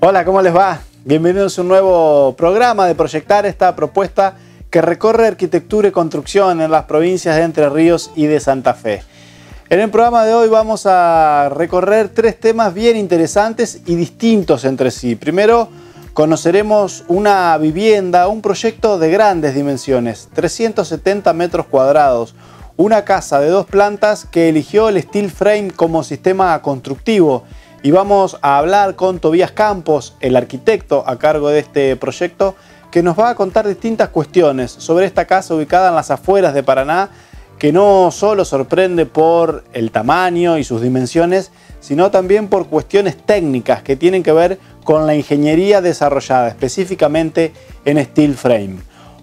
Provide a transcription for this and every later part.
Hola, ¿cómo les va? Bienvenidos a un nuevo programa de Proyectar, esta propuesta que recorre arquitectura y construcción en las provincias de Entre Ríos y de Santa Fe. En el programa de hoy vamos a recorrer tres temas bien interesantes y distintos entre sí. Primero, conoceremos una vivienda, un proyecto de grandes dimensiones, 370 metros cuadrados, una casa de 2 plantas que eligió el steel frame como sistema constructivo. Y vamos a hablar con Tobías Campos, el arquitecto a cargo de este proyecto, que nos va a contar distintas cuestiones sobre esta casa ubicada en las afueras de Paraná, que no solo sorprende por el tamaño y sus dimensiones, sino también por cuestiones técnicas que tienen que ver con la ingeniería desarrollada específicamente en steel frame.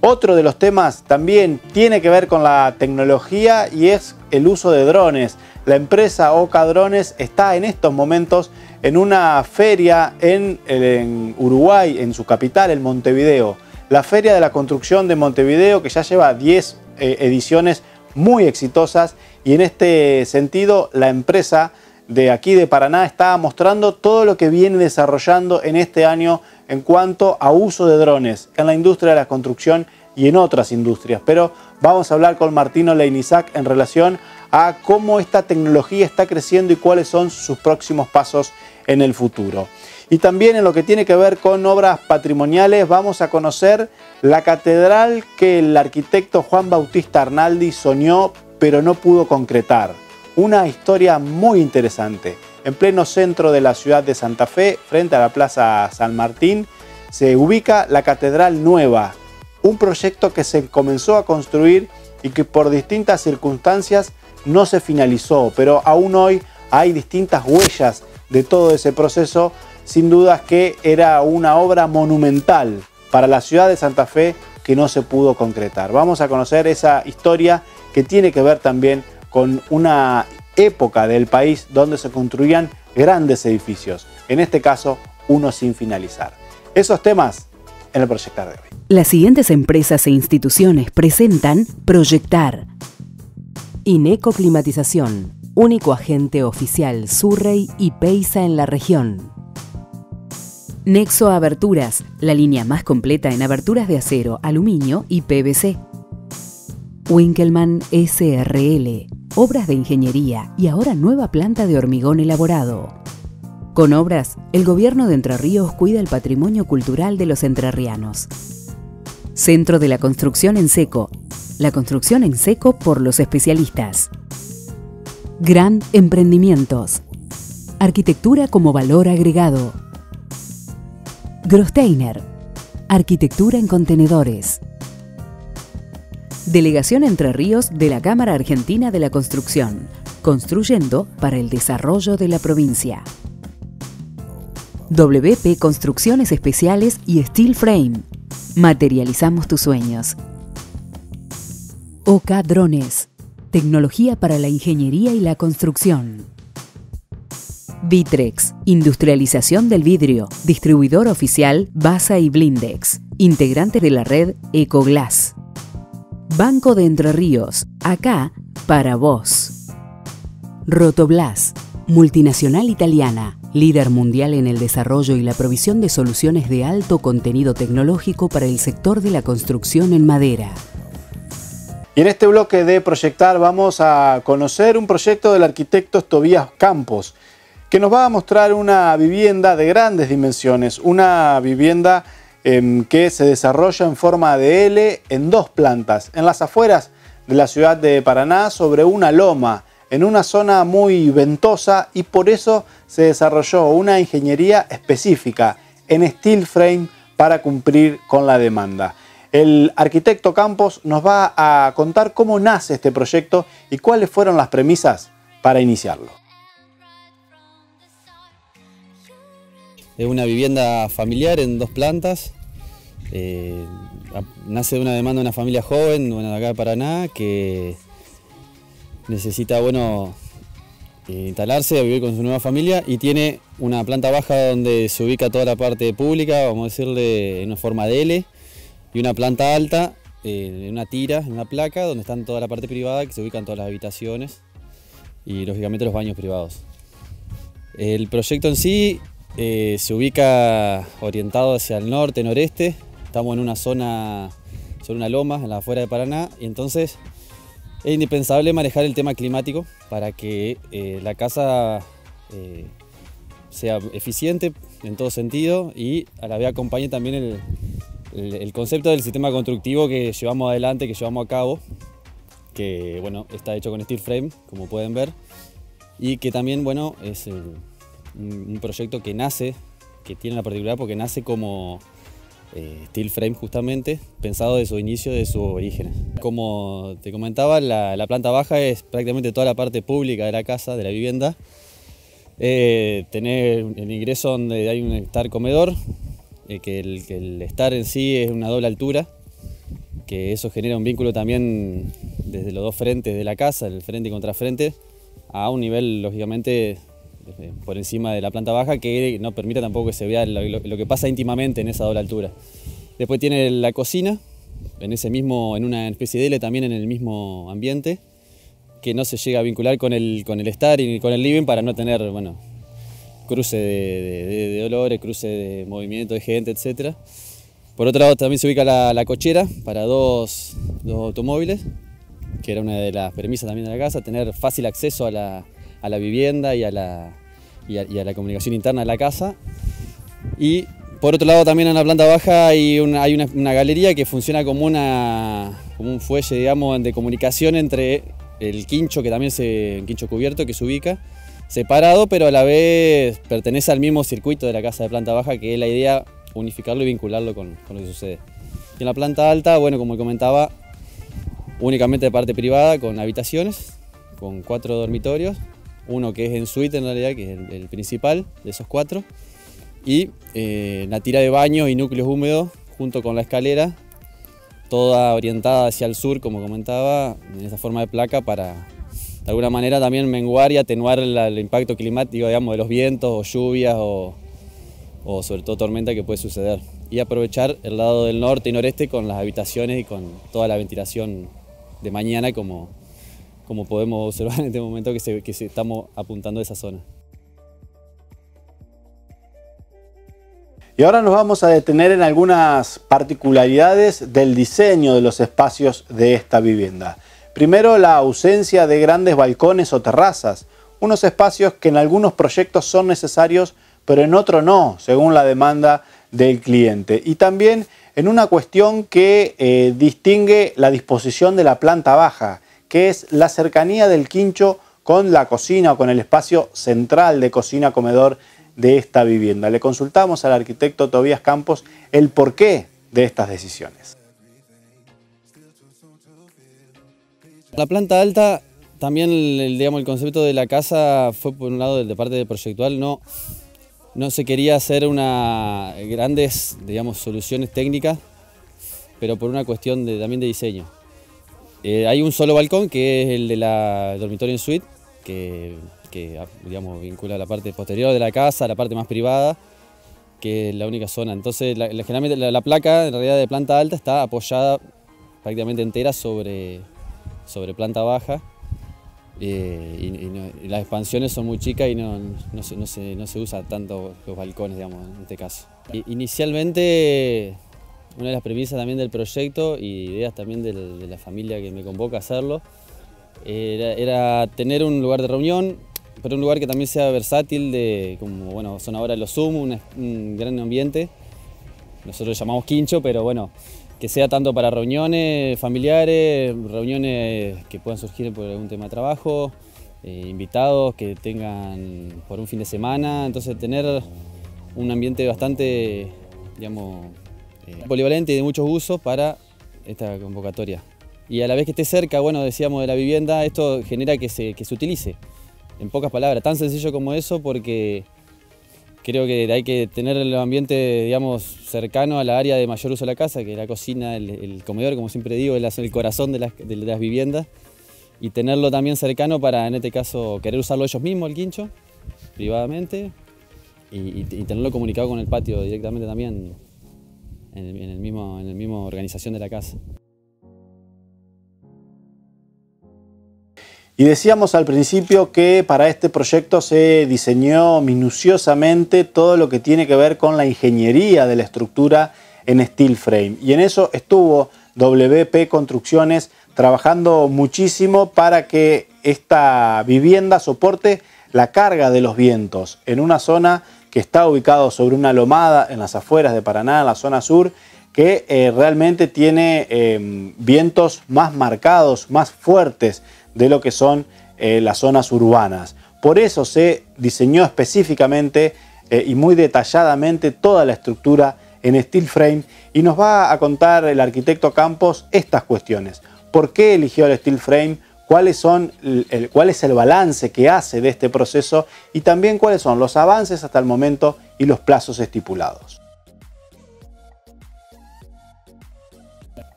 Otro de los temas también tiene que ver con la tecnología y es el uso de drones. La empresa Oca Drones está en estos momentos en una feria en Uruguay, en su capital, en Montevideo. La Feria de la Construcción de Montevideo, que ya lleva 10 ediciones muy exitosas, y en este sentido la empresa de aquí de Paraná está mostrando todo lo que viene desarrollando en este año en cuanto a uso de drones en la industria de la construcción y en otras industrias. Pero vamos a hablar con Martino Leinisac en relación a cómo esta tecnología está creciendo y cuáles son sus próximos pasos en el futuro. Y también en lo que tiene que ver con obras patrimoniales vamos a conocer la catedral que el arquitecto Juan Bautista Arnaldi soñó pero no pudo concretar. Una historia muy interesante. En pleno centro de la ciudad de Santa Fe, frente a la Plaza San Martín, se ubica la Catedral Nueva, un proyecto que se comenzó a construir y que por distintas circunstancias no se finalizó, pero aún hoy hay distintas huellas de todo ese proceso. Sin dudas que era una obra monumental para la ciudad de Santa Fe que no se pudo concretar. Vamos a conocer esa historia que tiene que ver también con una época del país donde se construían grandes edificios, en este caso uno sin finalizar. Esos temas en el Proyectar de hoy. Las siguientes empresas e instituciones presentan Proyectar. Ineco Climatización, único agente oficial Surrey y Peiza en la región. Nexo Aberturas, la línea más completa en aberturas de acero, aluminio y PVC. Winkelmann SRL, obras de ingeniería y ahora nueva planta de hormigón elaborado. Con obras, el gobierno de Entre Ríos cuida el patrimonio cultural de los entrerrianos. Centro de la Construcción en Seco, la construcción en seco por los especialistas. Gran Emprendimientos, arquitectura como valor agregado. Grosteiner, arquitectura en contenedores. Delegación Entre Ríos de la Cámara Argentina de la Construcción, construyendo para el desarrollo de la provincia. WP Construcciones Especiales y Steel Frame, materializamos tus sueños. Oca Drones, tecnología para la ingeniería y la construcción. Vitrex, industrialización del vidrio, distribuidor oficial Basa y Blindex, integrante de la red Ecoglass. Banco de Entre Ríos, acá para vos. Rotoblas, multinacional italiana, líder mundial en el desarrollo y la provisión de soluciones de alto contenido tecnológico para el sector de la construcción en madera. Y en este bloque de Proyectar vamos a conocer un proyecto del arquitecto Tobías Campos, que nos va a mostrar una vivienda de grandes dimensiones, una vivienda que se desarrolla en forma de L en 2 plantas, en las afueras de la ciudad de Paraná, sobre una loma, en una zona muy ventosa, y por eso se desarrolló una ingeniería específica en steel frame para cumplir con la demanda. El arquitecto Campos nos va a contar cómo nace este proyecto y cuáles fueron las premisas para iniciarlo. Es una vivienda familiar en 2 plantas. Nace de una demanda de una familia joven, de acá de Paraná, que necesita instalarse, a vivir con su nueva familia, y tiene una planta baja donde se ubica toda la parte pública, vamos a decirle en una forma de L, y una planta alta, en una tira, en una placa, donde están toda la parte privada, que se ubican todas las habitaciones y lógicamente los baños privados. El proyecto en sí se ubica orientado hacia el norte, noreste. Estamos en una zona, sobre una loma, en la afuera de Paraná, y entonces es indispensable manejar el tema climático para que la casa sea eficiente en todo sentido y a la vez acompañe también el concepto del sistema constructivo que llevamos adelante, que llevamos a cabo, que bueno, está hecho con steel frame, como pueden ver, y que también bueno, es un proyecto que nace, que tiene la particularidad porque nace como steel frame justamente, pensado de su inicio, de sus orígenes. Como te comentaba, la planta baja es prácticamente toda la parte pública de la casa, de la vivienda. Tener el ingreso donde hay un estar comedor, que el estar en sí es una doble altura, que eso genera un vínculo también desde los dos frentes de la casa, el frente y contrafrente, a un nivel lógicamente por encima de la planta baja, que no permite tampoco que se vea lo que pasa íntimamente en esa doble altura. Después tiene la cocina, en una especie de L también en el mismo ambiente, que no se llega a vincular con el estar y con el living para no tener bueno, cruce de olores, cruce de movimiento de gente, etc. Por otro lado también se ubica la cochera para dos automóviles, que era una de las premisas también de la casa, tener fácil acceso a la vivienda y a la comunicación interna de la casa. Y por otro lado también en la planta baja hay una galería que funciona como un fuelle, digamos, de comunicación entre el quincho, que también un quincho cubierto que se ubica separado, pero a la vez pertenece al mismo circuito de la casa de planta baja, que es la idea unificarlo y vincularlo con lo que sucede. Y en la planta alta, bueno, como comentaba, únicamente de parte privada, con habitaciones, con 4 dormitorios, uno que es en suite en realidad, que es el principal de esos 4, y la tira de baño y núcleos húmedos junto con la escalera, toda orientada hacia el sur, como comentaba, en esta forma de placa para de alguna manera también menguar y atenuar el impacto climático, digamos, de los vientos o lluvias o sobre todo tormenta que puede suceder. Y aprovechar el lado del norte y noreste con las habitaciones y con toda la ventilación de mañana, como podemos observar en este momento que estamos apuntando a esa zona. Y ahora nos vamos a detener en algunas particularidades del diseño de los espacios de esta vivienda. Primero, la ausencia de grandes balcones o terrazas, unos espacios que en algunos proyectos son necesarios, pero en otros no, según la demanda del cliente. Y también en una cuestión que distingue la disposición de la planta baja, que es la cercanía del quincho con la cocina o con el espacio central de cocina-comedor de esta vivienda. Le consultamos al arquitecto Tobías Campos el porqué de estas decisiones. La planta alta, también digamos, el concepto de la casa fue por un lado de parte de proyectual, no se quería hacer grandes, digamos, soluciones técnicas, pero por una cuestión también de diseño. Hay un solo balcón que es el de la dormitorio en suite, que digamos, vincula la parte posterior de la casa, la parte más privada, que es la única zona. Entonces, generalmente la placa en realidad de planta alta está apoyada prácticamente entera sobre planta baja, y las expansiones son muy chicas y no se usa tanto los balcones, digamos, en este caso. Inicialmente, una de las premisas también del proyecto y ideas también de la familia que me convoca a hacerlo, era tener un lugar de reunión, pero un lugar que también sea versátil, como bueno, son ahora los Zoom, un gran ambiente. Nosotros lo llamamos quincho, pero bueno, que sea tanto para reuniones familiares, reuniones que puedan surgir por algún tema de trabajo, invitados que tengan por un fin de semana. Entonces tener un ambiente bastante, digamos, polivalente y de muchos usos para esta convocatoria. Y a la vez que esté cerca, bueno, decíamos, de la vivienda, esto genera que se utilice. En pocas palabras, tan sencillo como eso, porque creo que hay que tener el ambiente, digamos, cercano a la área de mayor uso de la casa, que es la cocina, el comedor, como siempre digo, es el corazón de las viviendas, y tenerlo también cercano para, en este caso, querer usarlo ellos mismos, el quincho, privadamente, y tenerlo comunicado con el patio directamente también, en el mismo organización de la casa. Y decíamos al principio que para este proyecto se diseñó minuciosamente todo lo que tiene que ver con la ingeniería de la estructura en steel frame. Y en eso estuvo WP Construcciones trabajando muchísimo para que esta vivienda soporte la carga de los vientos en una zona que está ubicada sobre una lomada en las afueras de Paraná, en la zona sur, que realmente tiene vientos más marcados, más fuertes de lo que son las zonas urbanas. Por eso se diseñó específicamente y muy detalladamente toda la estructura en steel frame, y nos va a contar el arquitecto Campos estas cuestiones. ¿Por qué eligió el steel frame? ¿Cuál es el balance que hace de este proceso? Y también cuáles son los avances hasta el momento y los plazos estipulados.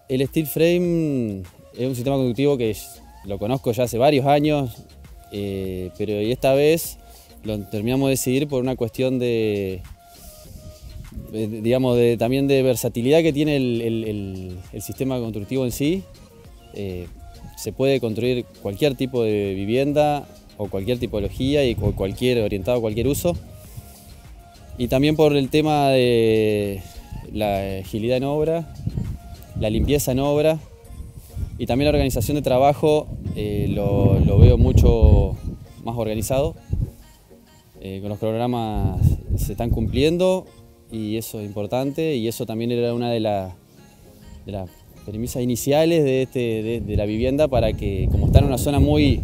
El steel frame es un sistema conductivo que lo conozco ya hace varios años, pero esta vez lo terminamos de decidir por una cuestión también de versatilidad que tiene el sistema constructivo en sí. Se puede construir cualquier tipo de vivienda o cualquier tipología y orientado a cualquier uso. Y también por el tema de la agilidad en obra, la limpieza en obra y también la organización de trabajo, lo veo mucho más organizado. Con los programas se están cumpliendo y eso es importante, y eso también era una de las premisas iniciales de la vivienda, para que, como está en una zona muy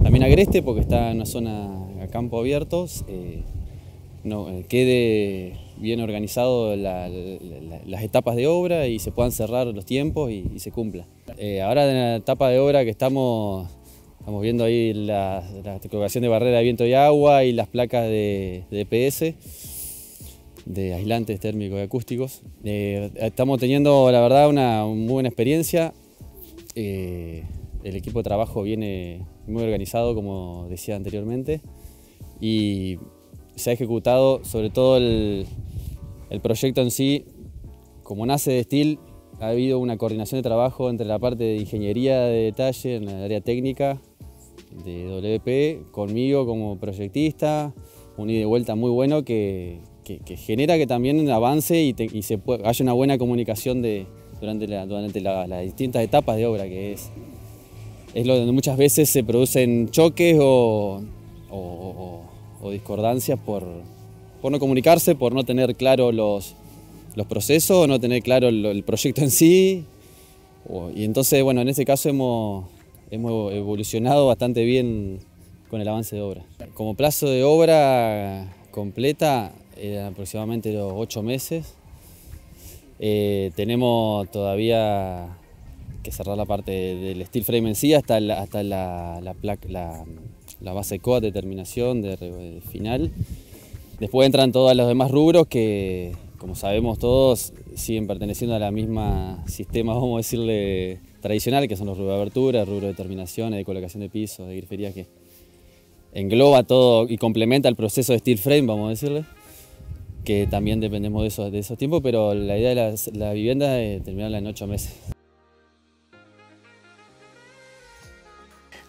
también agreste, porque está en una zona a campo abierto, quede bien organizado las etapas de obra y se puedan cerrar los tiempos y se cumpla. Ahora en la etapa de obra que estamos viendo ahí la colocación de barrera de viento y agua y las placas de EPS, de aislantes térmicos y acústicos. Estamos teniendo, la verdad, una muy buena experiencia. El equipo de trabajo viene muy organizado, como decía anteriormente, y se ha ejecutado, sobre todo el proyecto en sí, como nace de steel. Ha habido una coordinación de trabajo entre la parte de ingeniería de detalle, en el área técnica de WP, conmigo como proyectista, un ida y vuelta muy bueno que genera que también avance y haya una buena comunicación durante las distintas etapas de obra, que es lo donde muchas veces se producen choques o discordancias por no comunicarse, por no tener claro los procesos, no tener claro el proyecto en sí. Y entonces, bueno, en este caso hemos evolucionado bastante bien con el avance de obra. Como plazo de obra completa, eran aproximadamente los 8 meses. Tenemos todavía que cerrar la parte del steel frame en sí hasta la base coat de terminación de final. Después entran todos los demás rubros que, como sabemos todos, siguen perteneciendo a la misma sistema, vamos a decirle, tradicional, que son los rubros de abertura, rubros de terminaciones, de colocación de pisos, de griferías, que engloba todo y complementa el proceso de steel frame, vamos a decirle, que también dependemos de esos tiempos, pero la idea de la vivienda es terminarla en 8 meses.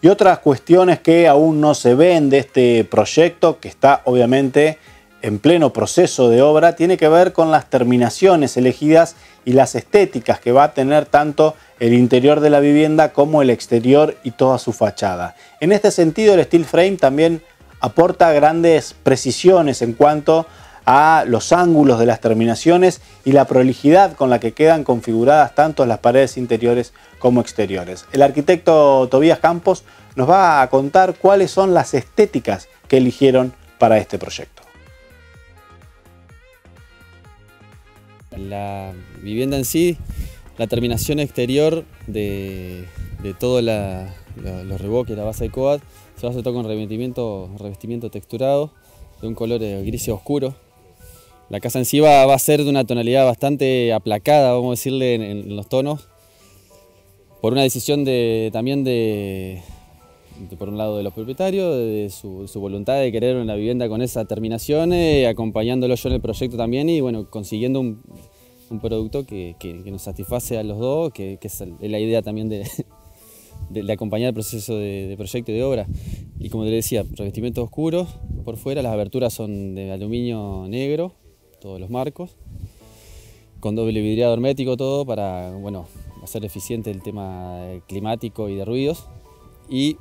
Y otras cuestiones que aún no se ven de este proyecto, que está obviamente en pleno proceso de obra, tiene que ver con las terminaciones elegidas y las estéticas que va a tener tanto el interior de la vivienda como el exterior y toda su fachada. En este sentido, el steel frame también aporta grandes precisiones en cuanto a los ángulos de las terminaciones y la prolijidad con la que quedan configuradas tanto las paredes interiores como exteriores. El arquitecto Tobías Campos nos va a contar cuáles son las estéticas que eligieron para este proyecto. La vivienda en sí, la terminación exterior de todos los revoques, la base de coat, se va a hacer todo con revestimiento texturado de un color gris oscuro. La casa en sí va a ser de una tonalidad bastante aplacada, vamos a decirle, en los tonos, por una decisión también por un lado de los propietarios, de su voluntad de querer una vivienda con esa terminación, acompañándolo yo en el proyecto también, y bueno, consiguiendo un producto que nos satisface a los dos, que es la idea también de de acompañar el proceso de proyecto y de obra. Y como te decía, revestimientos oscuros por fuera, las aberturas son de aluminio negro, todos los marcos, con doble vidriado hermético todo para, bueno, hacer eficiente el tema climático y de ruidos. Y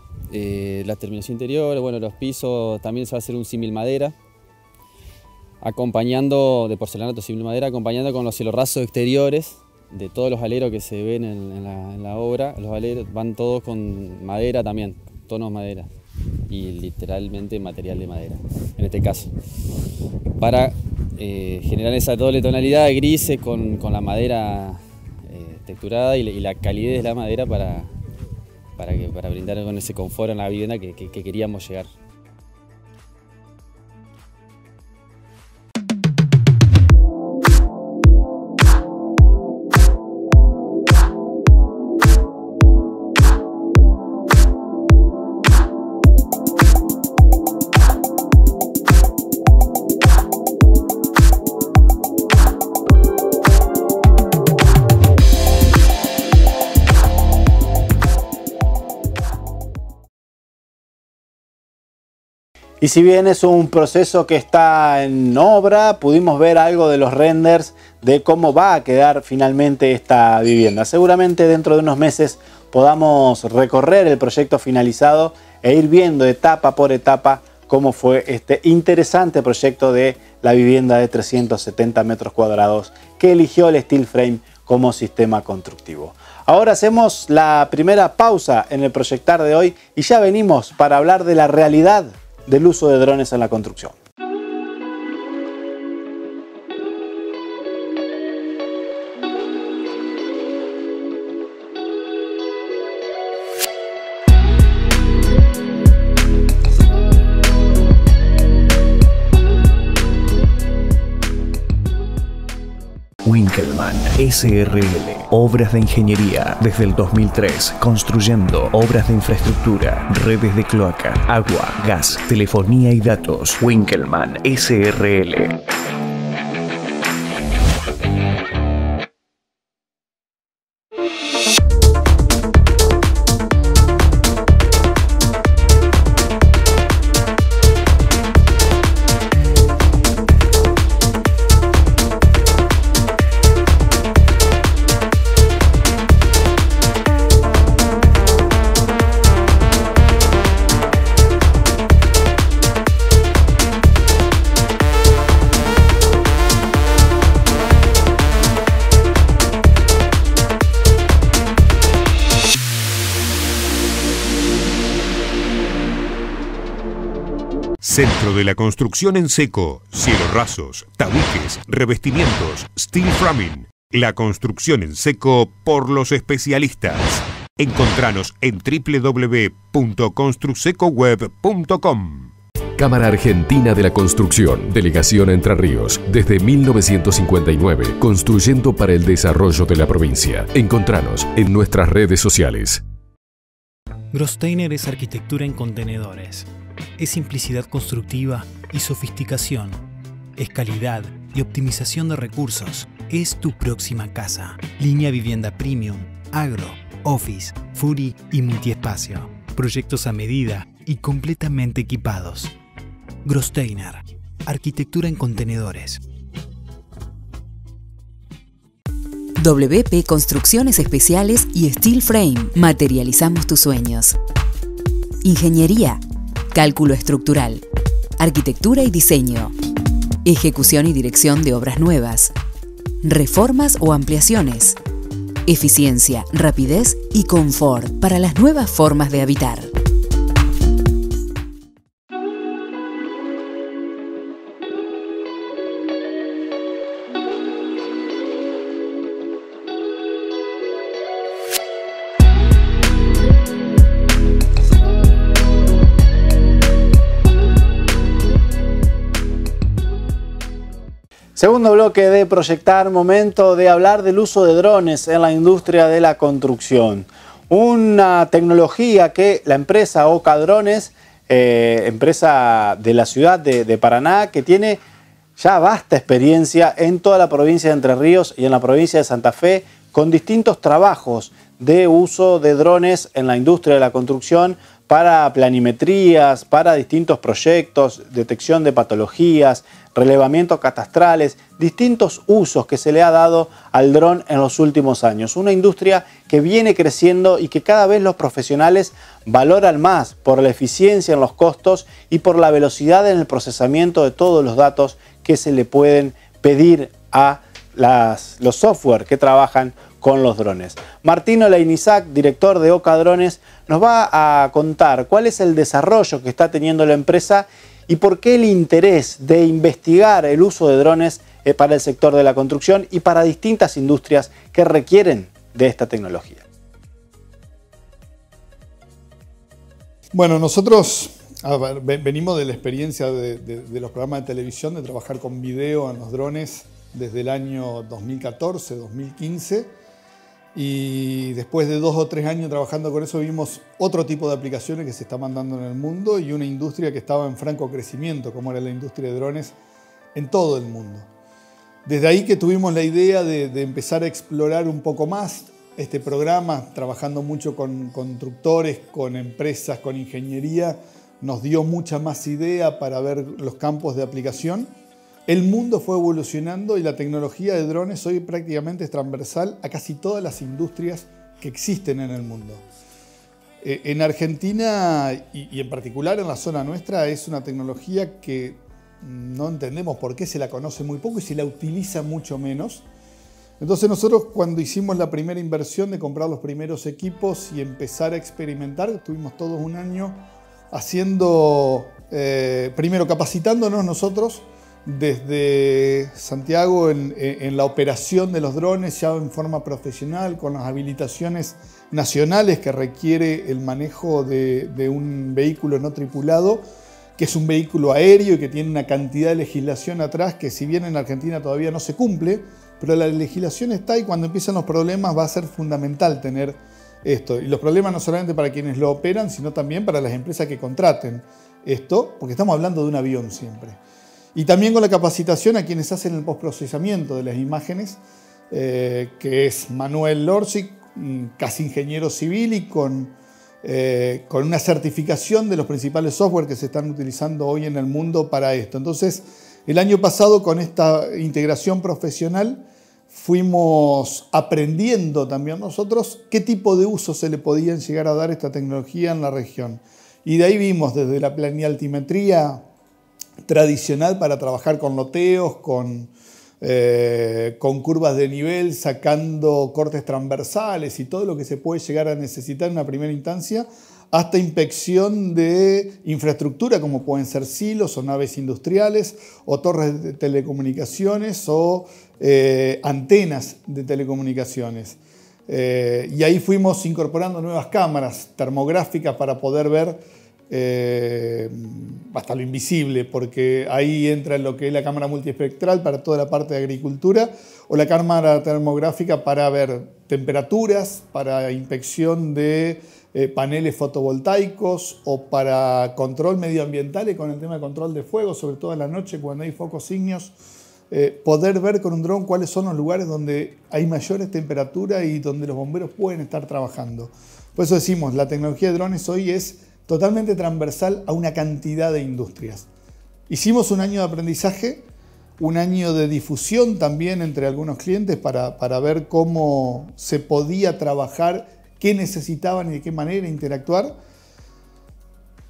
la terminación interior, bueno, los pisos también se va a hacer un símil madera, acompañando, de porcelanato símil madera, acompañando con los cielorrasos exteriores de todos los aleros que se ven en la obra. Los aleros van todos con madera también, tonos madera y literalmente material de madera, en este caso, para generar esa doble tonalidad de grises con la madera texturada y la calidez de la madera para brindar con ese confort en la vivienda que queríamos llegar. Y si bien es un proceso que está en obra, pudimos ver algo de los renders de cómo va a quedar finalmente esta vivienda. Seguramente dentro de unos meses podamos recorrer el proyecto finalizado e ir viendo etapa por etapa cómo fue este interesante proyecto de la vivienda de 370 metros cuadrados que eligió el steel frame como sistema constructivo. Ahora hacemos la primera pausa en el proyectar de hoy y ya venimos para hablar de la realidad del uso de drones en la construcción. Winkelmann SRL, obras de ingeniería desde el 2003, construyendo obras de infraestructura, redes de cloaca, agua, gas, telefonía y datos. Winkelmann SRL. Centro de la construcción en seco, cielos rasos, tabiques, revestimientos, steel framing. La construcción en seco por los especialistas. Encontranos en www.construsecoweb.com. Cámara Argentina de la Construcción, Delegación Entre Ríos, desde 1959, construyendo para el desarrollo de la provincia. Encontranos en nuestras redes sociales. Grosteiner es arquitectura en contenedores. Es simplicidad constructiva y sofisticación. Es calidad y optimización de recursos. Es tu próxima casa. Línea vivienda premium, agro, office, furi y multiespacio. Proyectos a medida y completamente equipados. Grosteiner, arquitectura en contenedores. WP Construcciones Especiales y Steel Frame. Materializamos tus sueños. Ingeniería, cálculo estructural, arquitectura y diseño, ejecución y dirección de obras nuevas, reformas o ampliaciones, eficiencia, rapidez y confort para las nuevas formas de habitar. Segundo bloque de Proyectar, momento de hablar del uso de drones en la industria de la construcción. Una tecnología que la empresa Oca Drones, empresa de la ciudad de Paraná, que tiene ya vasta experiencia en toda la provincia de Entre Ríos y en la provincia de Santa Fe, con distintos trabajos de uso de drones en la industria de la construcción para planimetrías, para distintos proyectos, detección de patologías, relevamientos catastrales, distintos usos que se le ha dado al dron en los últimos años. Una industria que viene creciendo y que cada vez los profesionales valoran más por la eficiencia en los costos y por la velocidad en el procesamiento de todos los datos que se le pueden pedir a los software que trabajan con los drones. Martín Oleinizac, director de Oca Drones, nos va a contar cuál es el desarrollo que está teniendo la empresa y por qué el interés de investigar el uso de drones para el sector de la construcción y para distintas industrias que requieren de esta tecnología. Bueno, nosotros venimos de la experiencia de los programas de televisión, de trabajar con video en los drones desde el año 2014, 2015. Y después de 2 o 3 años trabajando con eso vimos otro tipo de aplicaciones que se estaban dando en el mundo y una industria que estaba en franco crecimiento, como era la industria de drones en todo el mundo. Desde ahí que tuvimos la idea de empezar a explorar un poco más este programa, trabajando mucho con constructores, con empresas, con ingeniería, nos dio mucha más idea para ver los campos de aplicación. El mundo fue evolucionando y la tecnología de drones hoy prácticamente es transversal a casi todas las industrias que existen en el mundo. En Argentina y en particular en la zona nuestra es una tecnología que no entendemos por qué se la conoce muy poco y se la utiliza mucho menos. Entonces nosotros cuando hicimos la primera inversión de comprar los primeros equipos y empezar a experimentar, estuvimos todos un año haciendo, primero capacitándonos nosotros, desde Santiago en la operación de los drones ya en forma profesional, con las habilitaciones nacionales que requiere el manejo de un vehículo no tripulado, que es un vehículo aéreo y que tiene una cantidad de legislación atrás que si bien en Argentina todavía no se cumple, pero la legislación está y cuando empiezan los problemas va a ser fundamental tener esto. Y los problemas no solamente para quienes lo operan, sino también para las empresas que contraten esto, porque estamos hablando de un avión siempre. Y también con la capacitación a quienes hacen el postprocesamiento de las imágenes, que es Manuel Lorsic, casi ingeniero civil y con una certificación de los principales software que se están utilizando hoy en el mundo para esto. Entonces, el año pasado con esta integración profesional fuimos aprendiendo también nosotros qué tipo de uso se le podían llegar a dar a esta tecnología en la región. Y de ahí vimos desde la planialtimetría tradicional para trabajar con loteos, con curvas de nivel, sacando cortes transversales y todo lo que se puede llegar a necesitar en una primera instancia, hasta inspección de infraestructura como pueden ser silos o naves industriales o torres de telecomunicaciones o antenas de telecomunicaciones. Y ahí fuimos incorporando nuevas cámaras termográficas para poder ver hasta lo invisible, porque ahí entra lo que es la cámara multiespectral para toda la parte de agricultura o la cámara termográfica para ver temperaturas, para inspección de paneles fotovoltaicos o para control medioambiental y con el tema de control de fuego, sobre todo en la noche cuando hay focos ígneos, poder ver con un dron cuáles son los lugares donde hay mayores temperaturas y donde los bomberos pueden estar trabajando. Por eso decimos, la tecnología de drones hoy es totalmente transversal a una cantidad de industrias. Hicimos un año de aprendizaje, un año de difusión también entre algunos clientes para ver cómo se podía trabajar, qué necesitaban y de qué manera interactuar.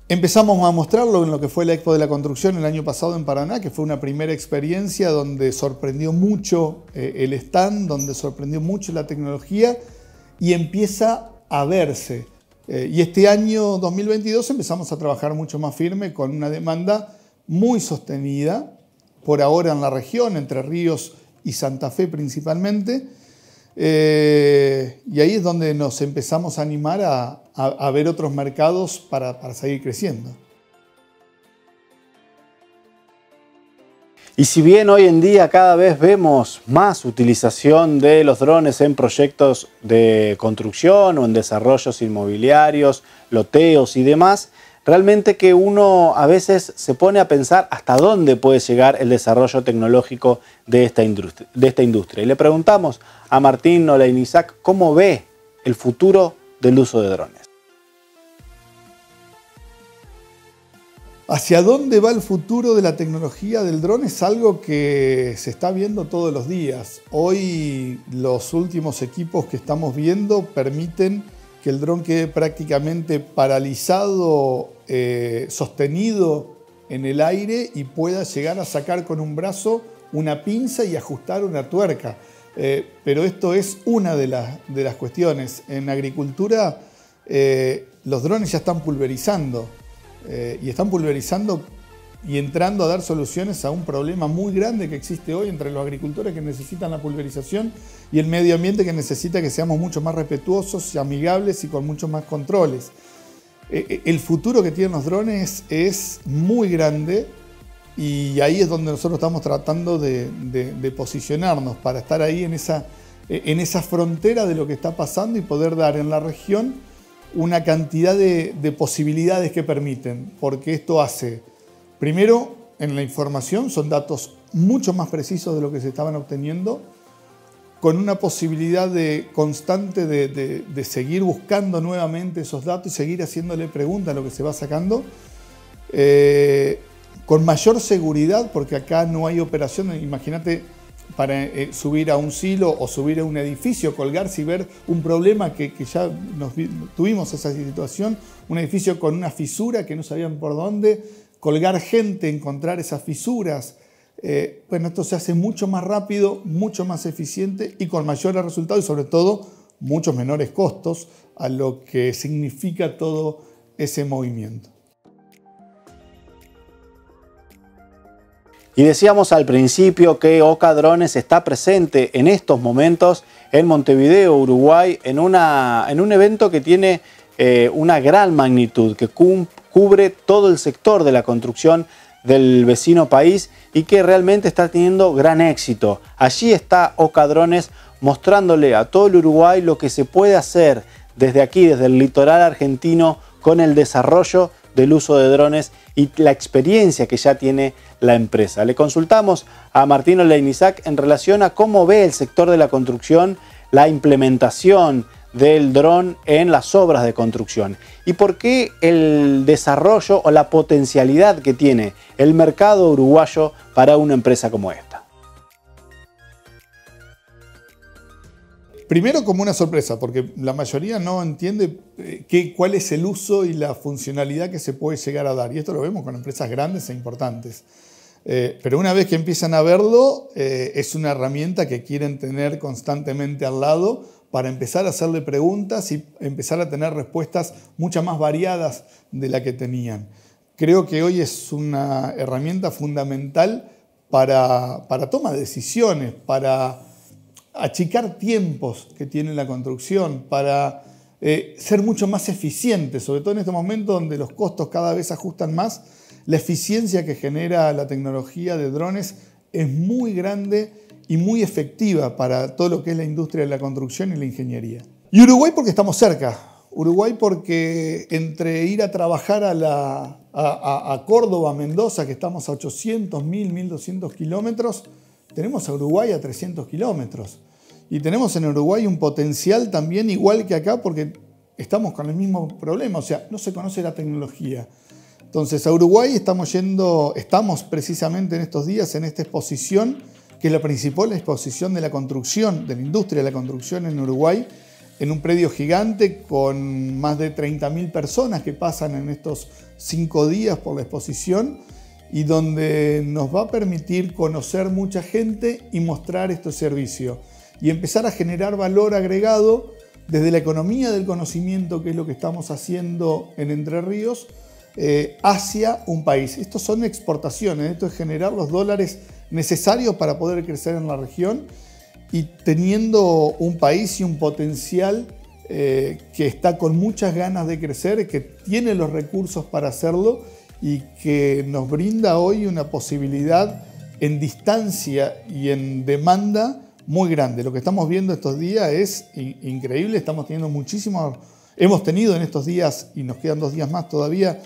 Empezamos a mostrarlo en lo que fue la Expo de la Construcción el año pasado en Paraná, que fue una primera experiencia donde sorprendió mucho el stand, donde sorprendió mucho la tecnología y empieza a verse. Y este año 2022 empezamos a trabajar mucho más firme con una demanda muy sostenida, por ahora en la región, Entre Ríos y Santa Fe principalmente. Y ahí es donde nos empezamos a animar a ver otros mercados para seguir creciendo. Y si bien hoy en día cada vez vemos más utilización de los drones en proyectos de construcción o en desarrollos inmobiliarios, loteos y demás, realmente que uno a veces se pone a pensar hasta dónde puede llegar el desarrollo tecnológico de esta industria. Y le preguntamos a Martín Oleinizac cómo ve el futuro del uso de drones? ¿Hacia dónde va el futuro de la tecnología del dron? Es algo que se está viendo todos los días. Hoy los últimos equipos que estamos viendo permiten que el dron quede prácticamente paralizado, sostenido en el aire y pueda llegar a sacar con un brazo una pinza y ajustar una tuerca. Pero esto es una de las cuestiones. En agricultura los drones ya están pulverizando. Y están pulverizando y entrando a dar soluciones a un problema muy grande que existe hoy entre los agricultores que necesitan la pulverización y el medio ambiente que necesita que seamos mucho más respetuosos y amigables y con muchos más controles. El futuro que tienen los drones es muy grande y ahí es donde nosotros estamos tratando de posicionarnos para estar ahí en esa frontera de lo que está pasando y poder dar en la región una cantidad de posibilidades que permiten, porque esto hace, primero, en la información son datos mucho más precisos de lo que se estaban obteniendo, con una posibilidad constante de seguir buscando nuevamente esos datos y seguir haciéndole preguntas a lo que se va sacando, con mayor seguridad, porque acá no hay operaciones, imagínate, para subir a un silo o subir a un edificio, colgarse y ver un problema que ya tuvimos esa situación, un edificio con una fisura que no sabían por dónde, colgar gente, encontrar esas fisuras. Bueno, esto se hace mucho más rápido, mucho más eficiente y con mayores resultados y sobre todo muchos menores costos a lo que significa todo ese movimiento. Y decíamos al principio que Oca Drones está presente en estos momentos en Montevideo, Uruguay, en un evento que tiene una gran magnitud, que cubre todo el sector de la construcción del vecino país y que realmente está teniendo gran éxito. Allí está Oca Drones mostrándole a todo el Uruguay lo que se puede hacer desde aquí, desde el litoral argentino, con el desarrollo del uso de drones y la experiencia que ya tiene la empresa. Le consultamos a Martín Oleinizac en relación a cómo ve el sector de la construcción la implementación del dron en las obras de construcción y por qué el desarrollo o la potencialidad que tiene el mercado uruguayo para una empresa como esta. Primero como una sorpresa, porque la mayoría no entiende cuál es el uso y la funcionalidad que se puede llegar a dar. Y esto lo vemos con empresas grandes e importantes. Pero una vez que empiezan a verlo, es una herramienta que quieren tener constantemente al lado para empezar a hacerle preguntas y empezar a tener respuestas mucho más variadas de la que tenían. Creo que hoy es una herramienta fundamental para toma de decisiones, para achicar tiempos que tiene la construcción, para ser mucho más eficiente, sobre todo en este momento donde los costos cada vez ajustan más. La eficiencia que genera la tecnología de drones es muy grande y muy efectiva para todo lo que es la industria de la construcción y la ingeniería. Y Uruguay porque estamos cerca. Uruguay porque entre ir a trabajar a Córdoba, Mendoza, que estamos a 800, 1000, 1200 kilómetros, tenemos a Uruguay a 300 kilómetros. Y tenemos en Uruguay un potencial también igual que acá porque estamos con el mismo problema, o sea, no se conoce la tecnología. Entonces a Uruguay estamos precisamente en estos días en esta exposición, que es la principal exposición de la construcción, de la industria de la construcción en Uruguay, en un predio gigante con más de 30.000 personas que pasan en estos 5 días por la exposición y donde nos va a permitir conocer mucha gente y mostrar este servicio y empezar a generar valor agregado desde la economía del conocimiento, que es lo que estamos haciendo en Entre Ríos, hacia un país. Estos son exportaciones, esto es generar los dólares necesarios para poder crecer en la región y teniendo un país y un potencial que está con muchas ganas de crecer, que tiene los recursos para hacerlo y que nos brinda hoy una posibilidad en distancia y en demanda muy grande. Lo que estamos viendo estos días es increíble, hemos tenido en estos días, y nos quedan 2 días más todavía,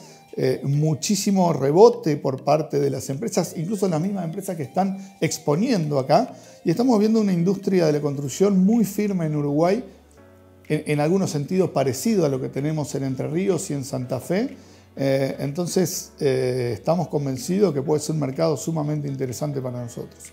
muchísimo rebote por parte de las empresas, incluso las mismas empresas que están exponiendo acá, y estamos viendo una industria de la construcción muy firme en Uruguay, en algunos sentidos parecido a lo que tenemos en Entre Ríos y en Santa Fe. Entonces estamos convencidos que puede ser un mercado sumamente interesante para nosotros.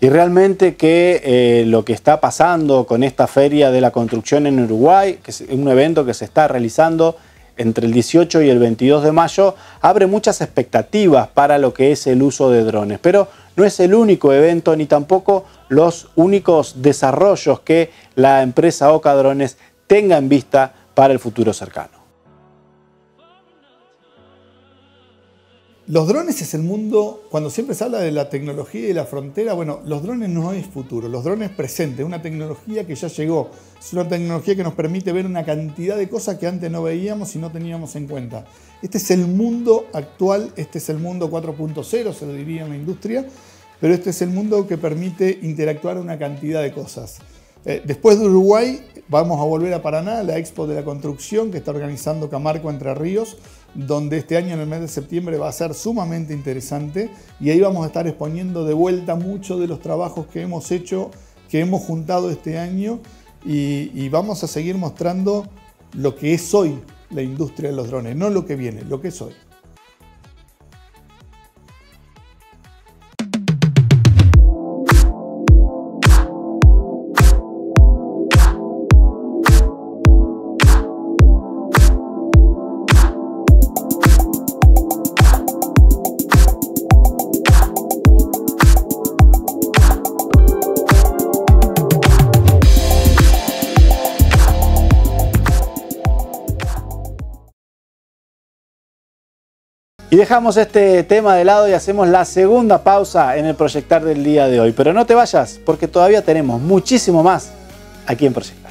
Y realmente que lo que está pasando con esta Feria de la Construcción en Uruguay, que es un evento que se está realizando entre el 18 y el 22 de mayo, abre muchas expectativas para lo que es el uso de drones. Pero no es el único evento ni tampoco los únicos desarrollos que la empresa Oca Drones tenga en vista para el futuro cercano. Los drones es el mundo, cuando siempre se habla de la tecnología y de la frontera, bueno, los drones no es futuro, los drones es presente, es una tecnología que ya llegó, es una tecnología que nos permite ver una cantidad de cosas que antes no veíamos y no teníamos en cuenta. Este es el mundo actual, este es el mundo 4.0, se lo diría en la industria, pero este es el mundo que permite interactuar una cantidad de cosas. Después de Uruguay, vamos a volver a Paraná, la Expo de la Construcción que está organizando Camarco Entre Ríos, donde este año en el mes de septiembre va a ser sumamente interesante y ahí vamos a estar exponiendo de vuelta muchos de los trabajos que hemos hecho, que hemos juntado este año y vamos a seguir mostrando lo que es hoy la industria de los drones, no lo que viene, lo que es hoy. Y dejamos este tema de lado y hacemos la segunda pausa en el Proyectar del día de hoy. Pero no te vayas, porque todavía tenemos muchísimo más aquí en Proyectar.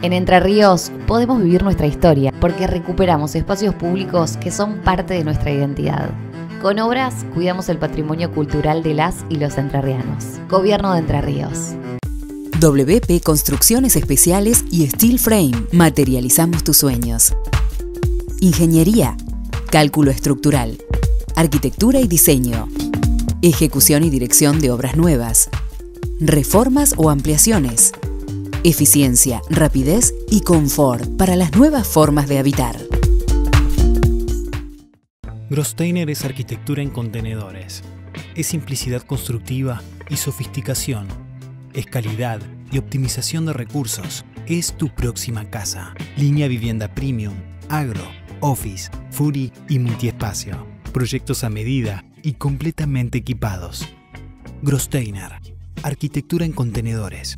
En Entre Ríos podemos vivir nuestra historia porque recuperamos espacios públicos que son parte de nuestra identidad. Con obras cuidamos el patrimonio cultural de las y los entrerrianos. Gobierno de Entre Ríos. WP Construcciones Especiales y Steel Frame. Materializamos tus sueños. Ingeniería, cálculo estructural, arquitectura y diseño, ejecución y dirección de obras nuevas, reformas o ampliaciones. Eficiencia, rapidez y confort para las nuevas formas de habitar. Grosteiner es arquitectura en contenedores. Es simplicidad constructiva y sofisticación. Es calidad y optimización de recursos. Es tu próxima casa. Línea vivienda premium, agro, office, Fury y multiespacio. Proyectos a medida y completamente equipados. Grosteiner, arquitectura en contenedores.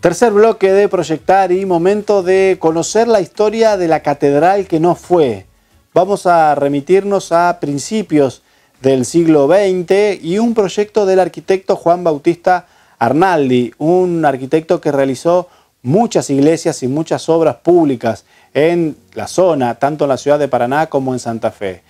Tercer bloque de Proyectar y momento de conocer la historia de la catedral que no fue. Vamos a remitirnos a principios del siglo XX y un proyecto del arquitecto Juan Bautista Arnaldi, un arquitecto que realizó muchas iglesias y muchas obras públicas en la zona, tanto en la ciudad de Paraná como en Santa Fe.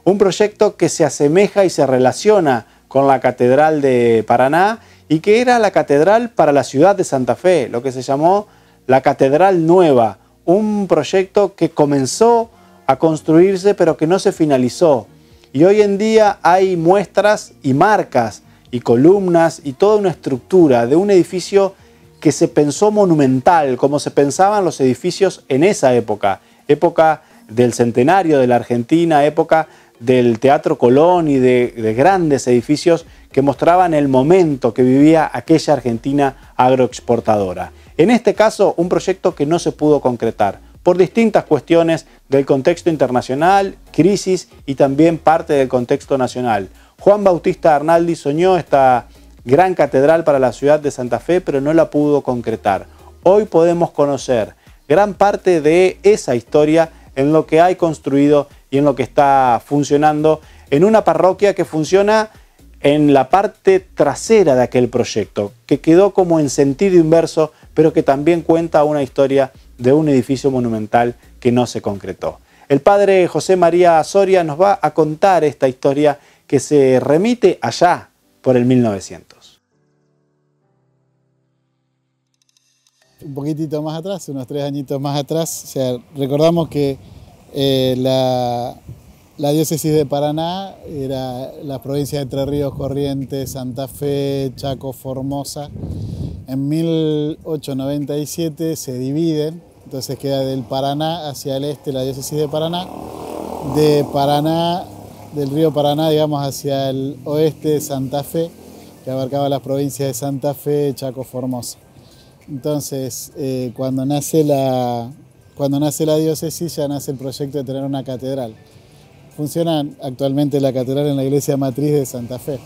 Un proyecto que se asemeja y se relaciona con la Catedral de Paraná y que era la catedral para la ciudad de Santa Fe, lo que se llamó la Catedral Nueva, un proyecto que comenzó a construirse pero que no se finalizó. Y hoy en día hay muestras y marcas y columnas y toda una estructura de un edificio que se pensó monumental, como se pensaban los edificios en esa época, época del centenario de la Argentina, época del Teatro Colón y de grandes edificios que mostraban el momento que vivía aquella Argentina agroexportadora. En este caso, un proyecto que no se pudo concretar por distintas cuestiones del contexto internacional, crisis y también parte del contexto nacional. Juan Bautista Arnaldi soñó esta gran catedral para la ciudad de Santa Fe, pero no la pudo concretar. Hoy podemos conocer gran parte de esa historia en lo que hay construido y en lo que está funcionando en una parroquia que funciona en la parte trasera de aquel proyecto, que quedó como en sentido inverso, pero que también cuenta una historia de un edificio monumental que no se concretó. El padre José María Soria nos va a contar esta historia que se remite allá por el 1900. Un poquitito más atrás, unos 3 añitos más atrás, o sea, recordamos que la diócesis de Paraná era la provincia de Entre Ríos, Corrientes, Santa Fe, Chaco, Formosa. En 1897 se dividen, entonces queda del Paraná hacia el este la diócesis de Paraná, del río Paraná, digamos, hacia el oeste Santa Fe, que abarcaba las provincias de Santa Fe, Chaco, Formosa. Entonces, cuando nace la diócesis ya nace el proyecto de tener una catedral. Funciona actualmente la catedral en la iglesia matriz de Santa Fe.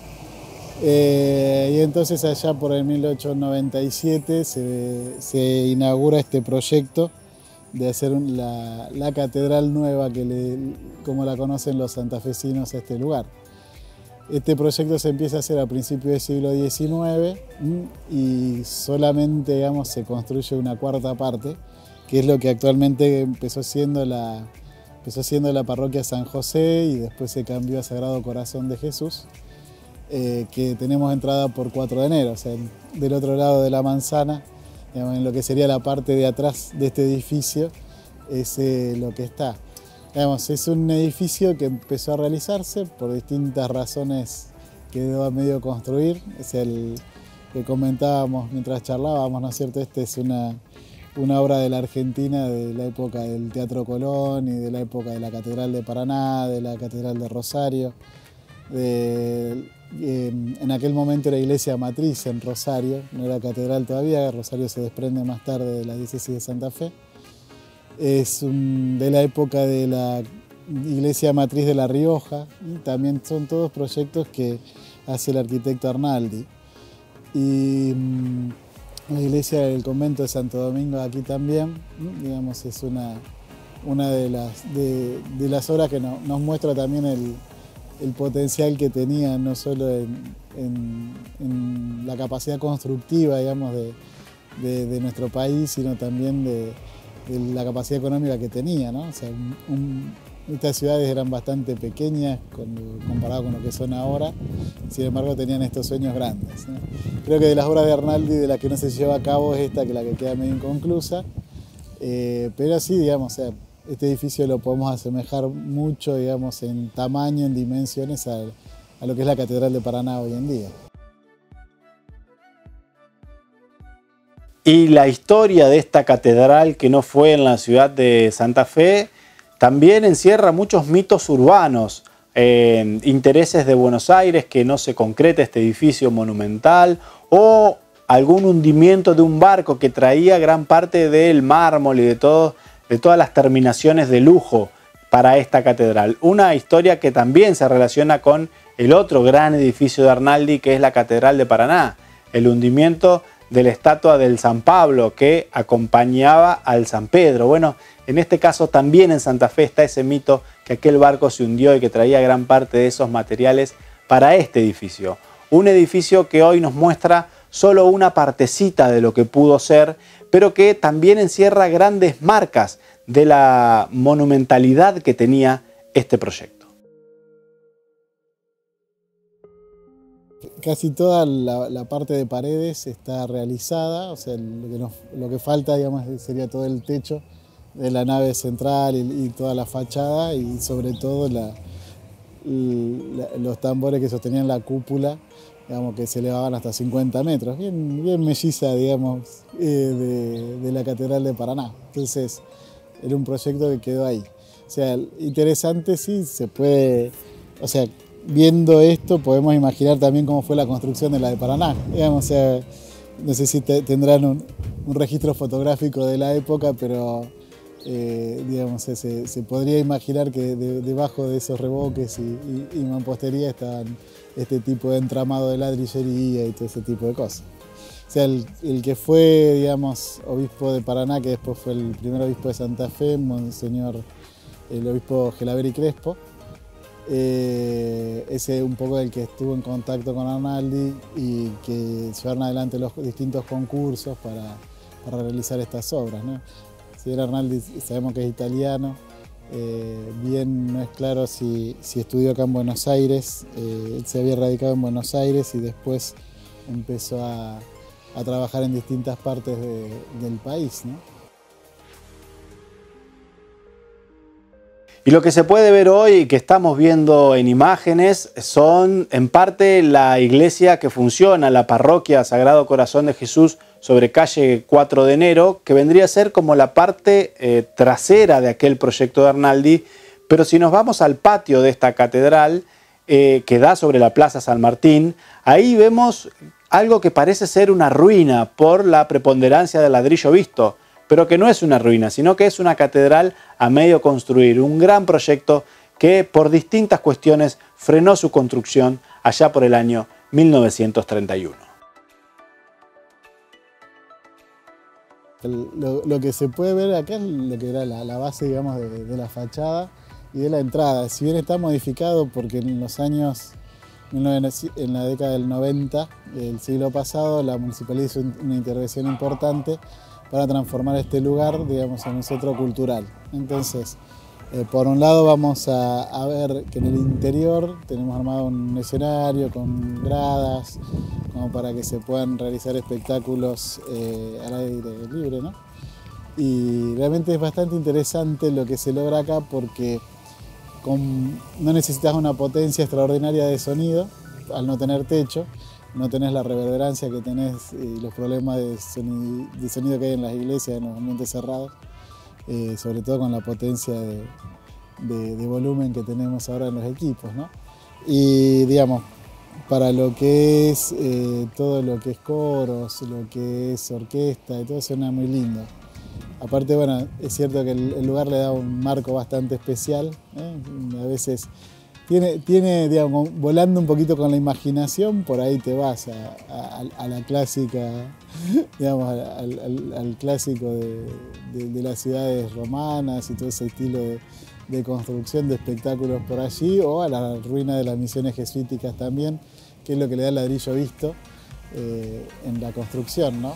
Y entonces allá por el 1897 se inaugura este proyecto de hacer la catedral nueva, como la conocen los santafesinos, este lugar. Este proyecto se empieza a hacer a principios del siglo XIX y solamente, digamos, se construye una cuarta parte, que es lo que actualmente empezó siendo la parroquia San José y después se cambió a Sagrado Corazón de Jesús, que tenemos entrada por 4 de enero, o sea, del otro lado de la manzana, digamos, en lo que sería la parte de atrás de este edificio, es lo que está. Digamos, es un edificio que empezó a realizarse por distintas razones, quedó a medio construir, es el que comentábamos mientras charlábamos, ¿no es cierto? Este es una obra de la Argentina de la época del Teatro Colón y de la época de la Catedral de Paraná, de la Catedral de Rosario. En aquel momento era iglesia matriz en Rosario, no era catedral todavía, Rosario se desprende más tarde de la diócesis de Santa Fe. Es de la época de la iglesia matriz de La Rioja y también son todos proyectos que hace el arquitecto Arnaldi. Y la iglesia del convento de Santo Domingo aquí también, digamos, es una de las obras que nos muestra también el potencial que tenía, no solo en la capacidad constructiva, digamos, de nuestro país, sino también de la capacidad económica que tenía, ¿no? O sea, estas ciudades eran bastante pequeñas comparado con lo que son ahora, sin embargo tenían estos sueños grandes, ¿no? Creo que de las obras de Arnaldi, de las que no se lleva a cabo, es esta, que la que queda medio inconclusa, pero sí, digamos, o sea, este edificio lo podemos asemejar mucho, digamos, en tamaño, en dimensiones a lo que es la Catedral de Paraná hoy en día. Y la historia de esta catedral, que no fue en la ciudad de Santa Fe, también encierra muchos mitos urbanos, intereses de Buenos Aires, que no se concreta este edificio monumental, o algún hundimiento de un barco que traía gran parte del mármol y de todas las terminaciones de lujo para esta catedral. Una historia que también se relaciona con el otro gran edificio de Arnaldi, que es la Catedral de Paraná, el hundimiento de la estatua del San Pablo que acompañaba al San Pedro. Bueno, en este caso también en Santa Fe está ese mito que aquel barco se hundió y que traía gran parte de esos materiales para este edificio. Un edificio que hoy nos muestra solo una partecita de lo que pudo ser, pero que también encierra grandes marcas de la monumentalidad que tenía este proyecto. Casi toda la parte de paredes está realizada, o sea, lo que falta, digamos, sería todo el techo de la nave central y toda la fachada, y sobre todo los tambores que sostenían la cúpula, digamos, que se elevaban hasta 50 metros, bien melliza, digamos, de la Catedral de Paraná. Entonces, era un proyecto que quedó ahí. O sea, interesante, sí, se puede, o sea, viendo esto podemos imaginar también cómo fue la construcción de la de Paraná. Digamos, o sea, no sé si tendrán un registro fotográfico de la época, pero digamos, se podría imaginar que debajo de esos revoques y mampostería estaban este tipo de entramado de ladrillería y todo ese tipo de cosas. O sea, el que fue, digamos, obispo de Paraná, que después fue el primer obispo de Santa Fe, Monseñor, el obispo Gelaberi Crespo, ese un poco el que estuvo en contacto con Arnaldi y que llevaron adelante los distintos concursos para realizar estas obras, ¿no? Si bien Arnaldi sabemos que es italiano, bien no es claro si estudió acá en Buenos Aires, él se había radicado en Buenos Aires y después empezó a trabajar en distintas partes del país, ¿no? Y lo que se puede ver hoy y que estamos viendo en imágenes son en parte la iglesia que funciona, la parroquia Sagrado Corazón de Jesús sobre calle 4 de enero, que vendría a ser como la parte trasera de aquel proyecto de Arnaldi, pero si nos vamos al patio de esta catedral que da sobre la Plaza San Martín, ahí vemos algo que parece ser una ruina por la preponderancia del ladrillo visto, pero que no es una ruina, sino que es una catedral a medio construir, un gran proyecto que por distintas cuestiones frenó su construcción allá por el año 1931. Lo que se puede ver acá es lo que era la base, digamos, de la fachada y de la entrada. Si bien está modificado porque en los años, en la década del 90 del siglo pasado, la municipalidad hizo una intervención importante para transformar este lugar, digamos, en un centro cultural. Entonces, por un lado vamos a ver que en el interior tenemos armado un escenario con gradas, como para que se puedan realizar espectáculos al aire libre, ¿no? Y realmente es bastante interesante lo que se logra acá porque no necesitas una potencia extraordinaria de sonido, al no tener techo, no tenés la reverberancia que tenés y los problemas de sonido que hay en las iglesias, en los ambientes cerrados, sobre todo con la potencia de volumen que tenemos ahora en los equipos, ¿no? Y digamos, para lo que es todo lo que es coros, lo que es orquesta y todo, suena muy lindo. Aparte, bueno, es cierto que el lugar le da un marco bastante especial, a veces tiene, digamos, volando un poquito con la imaginación, por ahí te vas a la clásica, digamos, al clásico de las ciudades romanas y todo ese estilo de construcción de espectáculos por allí, o a la ruina de las misiones jesuíticas también, que es lo que le da el ladrillo visto en la construcción, ¿no?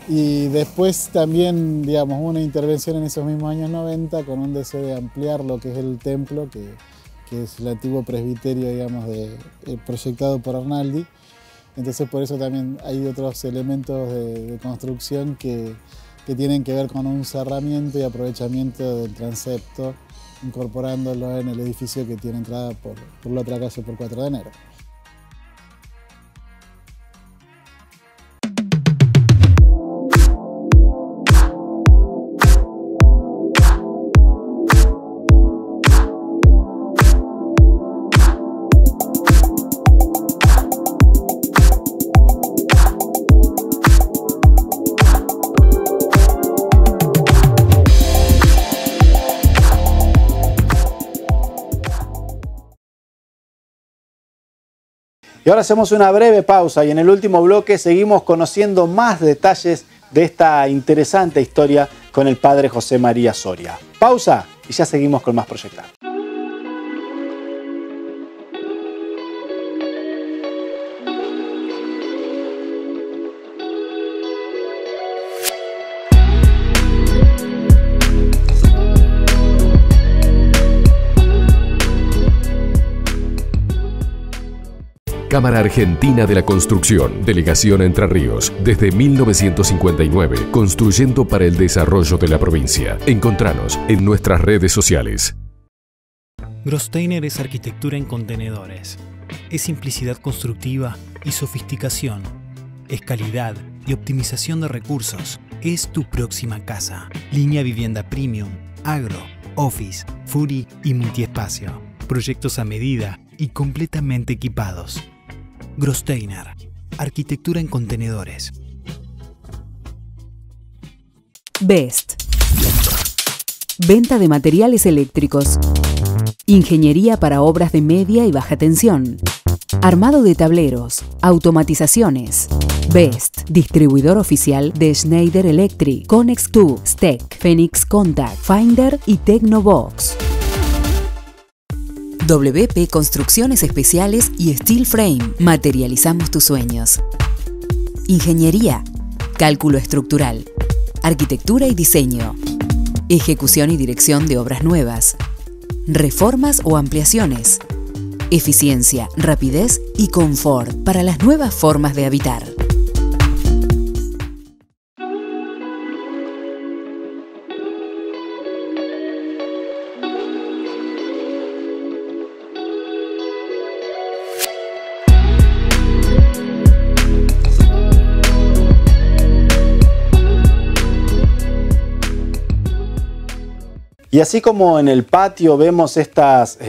Y después también, digamos, hubo una intervención en esos mismos años 90 con un deseo de ampliar lo que es el templo, que es el antiguo presbiterio, digamos, proyectado por Arnaldi. Entonces por eso también hay otros elementos de construcción que tienen que ver con un cerramiento y aprovechamiento del transepto, incorporándolo en el edificio que tiene entrada por la otra calle por 4 de enero. Y ahora hacemos una breve pausa y en el último bloque seguimos conociendo más detalles de esta interesante historia con el padre José María Soria. Pausa y ya seguimos con más Proyectar. Cámara Argentina de la Construcción, Delegación Entre Ríos, desde 1959, construyendo para el desarrollo de la provincia. Encontranos en nuestras redes sociales. Grosteiner es arquitectura en contenedores. Es simplicidad constructiva y sofisticación. Es calidad y optimización de recursos. Es tu próxima casa. Línea vivienda premium, agro, office, furi y multiespacio. Proyectos a medida y completamente equipados. Grosteiner, arquitectura en contenedores. Best. Venta de materiales eléctricos. Ingeniería para obras de media y baja tensión. armado de tableros, automatizaciones. Best, distribuidor oficial de Schneider Electric, Connex2, Steck, Phoenix Contact, Finder y Tecnobox. WP Construcciones Especiales y Steel Frame. Materializamos tus sueños. Ingeniería, cálculo estructural, arquitectura y diseño, ejecución y dirección de obras nuevas, reformas o ampliaciones, eficiencia, rapidez y confort para las nuevas formas de habitar. Y así como en el patio vemos estas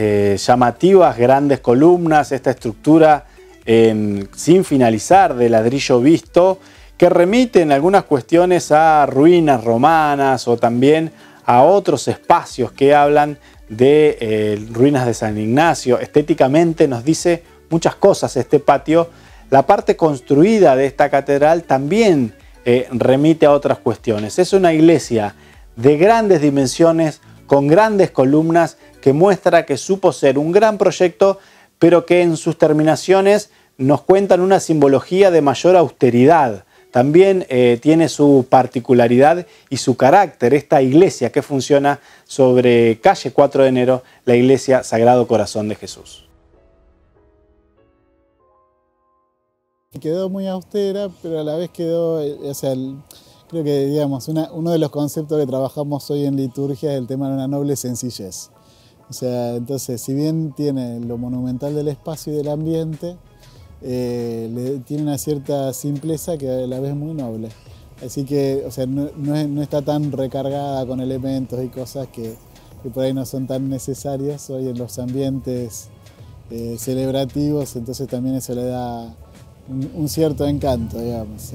llamativas grandes columnas, esta estructura sin finalizar de ladrillo visto, que remite en algunas cuestiones a ruinas romanas o también a otros espacios que hablan de ruinas de San Ignacio. Estéticamente nos dice muchas cosas este patio. La parte construida de esta catedral también remite a otras cuestiones. Es una iglesia de grandes dimensiones, con grandes columnas, que muestra que supo ser un gran proyecto, pero que en sus terminaciones nos cuentan una simbología de mayor austeridad. También tiene su particularidad y su carácter esta iglesia que funciona sobre calle 4 de enero, la iglesia Sagrado Corazón de Jesús. Quedó muy austera, pero a la vez quedó, creo que, digamos, uno de los conceptos que trabajamos hoy en liturgia es el tema de una noble sencillez. O sea, entonces, si bien tiene lo monumental del espacio y del ambiente, tiene una cierta simpleza que a la vez es muy noble. Así que, o sea, no está tan recargada con elementos y cosas que por ahí no son tan necesarias hoy en los ambientes celebrativos, entonces también eso le da un cierto encanto, digamos.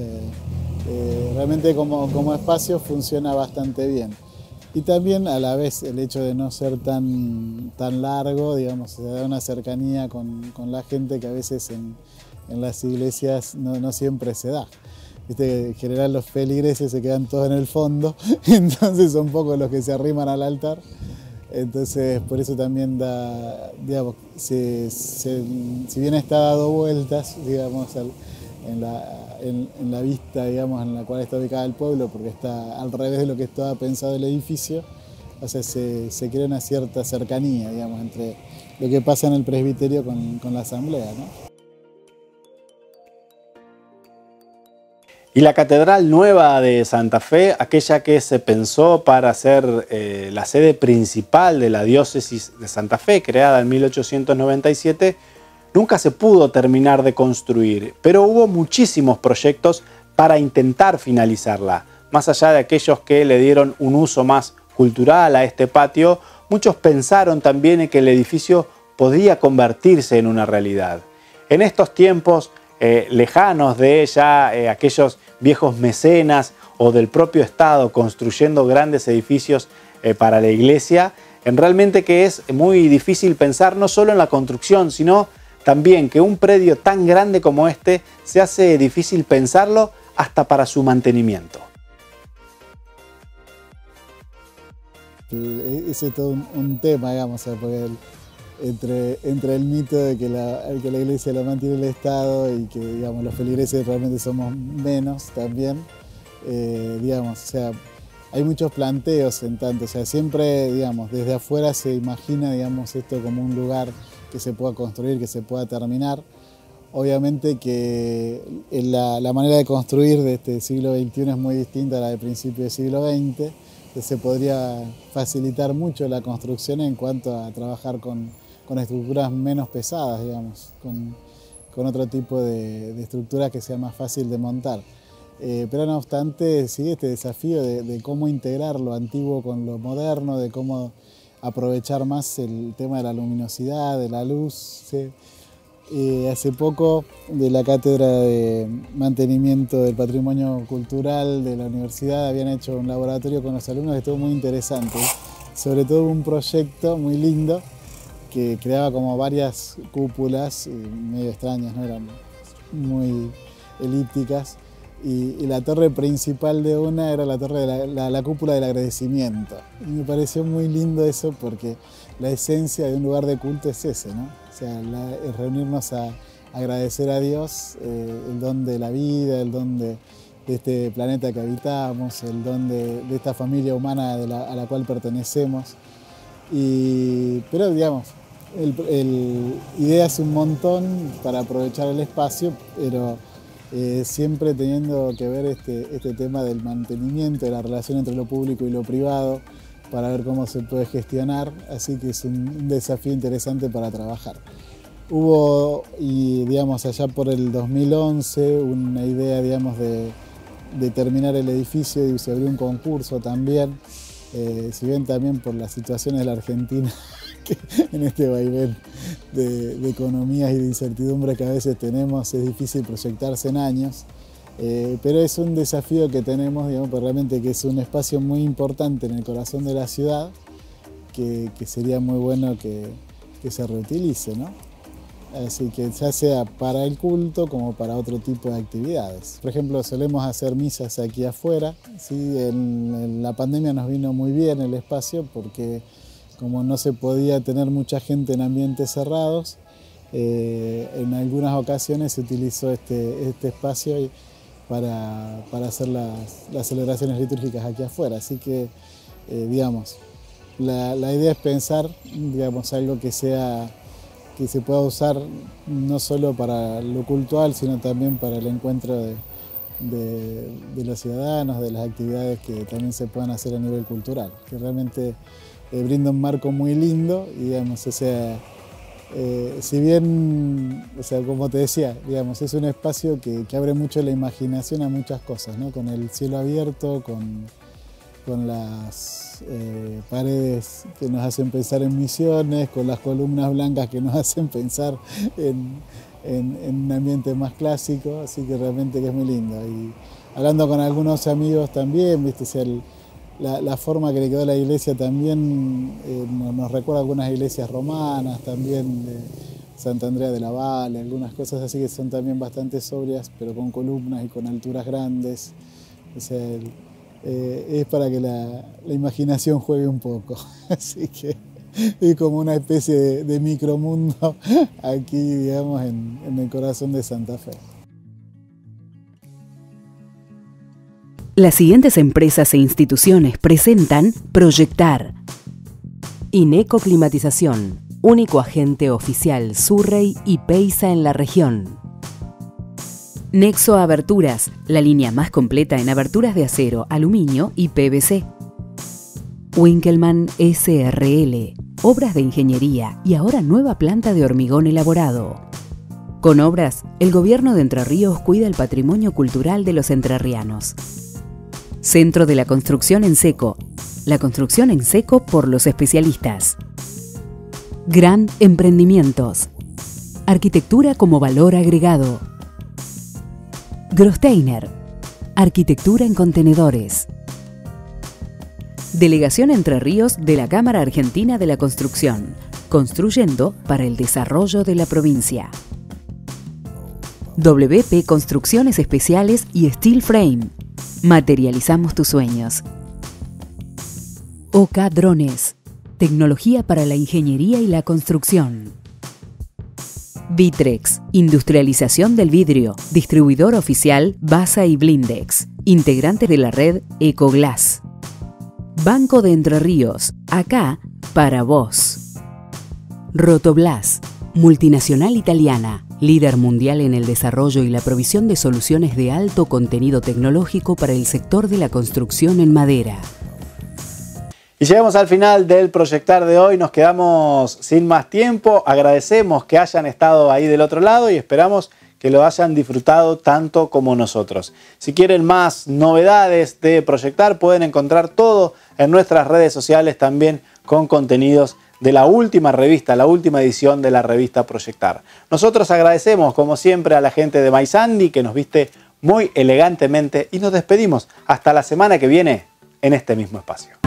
Realmente como espacio funciona bastante bien. Y también a la vez el hecho de no ser tan largo, digamos, se da una cercanía con la gente que a veces en las iglesias no siempre se da. Viste, en general los feligreses se quedan todos en el fondo, entonces son pocos los que se arriman al altar. Entonces por eso también da, digamos, si bien está dado vueltas, digamos, en la vista, digamos, en la cual está ubicada el pueblo, porque está al revés de lo que estaba pensado el edificio, o sea, se crea una cierta cercanía, digamos, entre lo que pasa en el presbiterio con la asamblea, ¿no? Y la Catedral Nueva de Santa Fe, aquella que se pensó para ser la sede principal de la diócesis de Santa Fe, creada en 1897, nunca se pudo terminar de construir, pero hubo muchísimos proyectos para intentar finalizarla. Más allá de aquellos que le dieron un uso más cultural a este patio, muchos pensaron también en que el edificio podía convertirse en una realidad. En estos tiempos lejanos de ya aquellos viejos mecenas o del propio Estado construyendo grandes edificios para la iglesia, realmente que es muy difícil pensar no solo en la construcción, sino también que un predio tan grande como este se hace difícil pensarlo hasta para su mantenimiento. Ese es todo un tema, digamos, porque entre el mito de que la iglesia la mantiene el Estado y que, digamos, los feligreses realmente somos menos también, digamos, o sea, hay muchos planteos en tanto, o sea, siempre, digamos, desde afuera se imagina, digamos, esto como un lugar que se pueda construir, que se pueda terminar. Obviamente que la manera de construir de este siglo XXI es muy distinta a la del principio del siglo XX, que se podría facilitar mucho la construcción en cuanto a trabajar con estructuras menos pesadas, digamos, con otro tipo de estructuras que sea más fácil de montar. Pero no obstante sigue este desafío de cómo integrar lo antiguo con lo moderno, de cómo aprovechar más el tema de la luminosidad, de la luz. ¿Sí? Hace poco de la Cátedra de Mantenimiento del Patrimonio Cultural de la Universidad habían hecho un laboratorio con los alumnos que estuvo muy interesante, sobre todo un proyecto muy lindo que creaba como varias cúpulas medio extrañas, ¿no? Eran muy elípticas. Y la torre principal de una era la torre de la cúpula del agradecimiento. Y me pareció muy lindo eso porque la esencia de un lugar de culto es ese, ¿no? O sea, es reunirnos a agradecer a Dios el don de la vida, el don de este planeta que habitamos, el don de esta familia humana a la cual pertenecemos. Pero digamos, ideas un montón para aprovechar el espacio, pero siempre teniendo que ver este tema del mantenimiento, de la relación entre lo público y lo privado, para ver cómo se puede gestionar, así que es un desafío interesante para trabajar. Hubo, digamos, allá por el 2011, una idea, digamos, de terminar el edificio y se abrió un concurso también, si bien también por las situaciones de la Argentina, que en este vaivén de economías y de incertidumbres que a veces tenemos, es difícil proyectarse en años, pero es un desafío que tenemos, digamos, pues realmente que es un espacio muy importante en el corazón de la ciudad, que sería muy bueno que se reutilice, ¿no? Así que ya sea para el culto como para otro tipo de actividades. Por ejemplo, solemos hacer misas aquí afuera, ¿sí? En la pandemia nos vino muy bien el espacio porque como no se podía tener mucha gente en ambientes cerrados, en algunas ocasiones se utilizó este espacio para hacer las celebraciones litúrgicas aquí afuera. Así que, digamos, la idea es pensar, digamos, algo que se pueda usar no solo para lo cultural, sino también para el encuentro de los ciudadanos, de las actividades que también se puedan hacer a nivel cultural, que realmente brinda un marco muy lindo, y, digamos, o sea, si bien, o sea, como te decía, digamos, es un espacio que abre mucho la imaginación a muchas cosas, ¿no? Con el cielo abierto, con las paredes que nos hacen pensar en misiones, con las columnas blancas que nos hacen pensar en un ambiente más clásico, así que realmente que es muy lindo. Y hablando con algunos amigos también, ¿viste? O sea, la forma que le quedó a la iglesia también nos recuerda algunas iglesias romanas, también de Santa Andrea de la Valle, algunas cosas así que son también bastante sobrias, pero con columnas y con alturas grandes. O sea, es para que la imaginación juegue un poco, así que es como una especie de micromundo aquí, digamos, en el corazón de Santa Fe. Las siguientes empresas e instituciones presentan Proyectar. Ineco Climatización, único agente oficial Surrey y Peiza en la región. Nexo Aberturas, la línea más completa en aberturas de acero, aluminio y PVC. Winkelmann SRL, obras de ingeniería y ahora nueva planta de hormigón elaborado. Con obras, el gobierno de Entre Ríos cuida el patrimonio cultural de los entrerrianos. Centro de la Construcción en Seco, la construcción en seco por los especialistas. Gran Emprendimientos, arquitectura como valor agregado. Grosteiner, arquitectura en contenedores. Delegación Entre Ríos de la Cámara Argentina de la Construcción, construyendo para el desarrollo de la provincia. WP Construcciones Especiales y Steel Frame, materializamos tus sueños. OK Drones, tecnología para la ingeniería y la construcción. Vitrex, industrialización del vidrio, distribuidor oficial Basa y Blindex, integrante de la red Ecoglass. Banco de Entre Ríos, acá para vos. Rotoblas, multinacional italiana, líder mundial en el desarrollo y la provisión de soluciones de alto contenido tecnológico para el sector de la construcción en madera. Y llegamos al final del Proyectar de hoy, nos quedamos sin más tiempo, agradecemos que hayan estado ahí del otro lado y esperamos que lo hayan disfrutado tanto como nosotros. Si quieren más novedades de Proyectar, pueden encontrar todo en nuestras redes sociales, también con contenidos de la última revista, la última edición de la revista Proyectar. Nosotros agradecemos, como siempre, a la gente de Maisandi, que nos viste muy elegantemente, y nos despedimos hasta la semana que viene en este mismo espacio.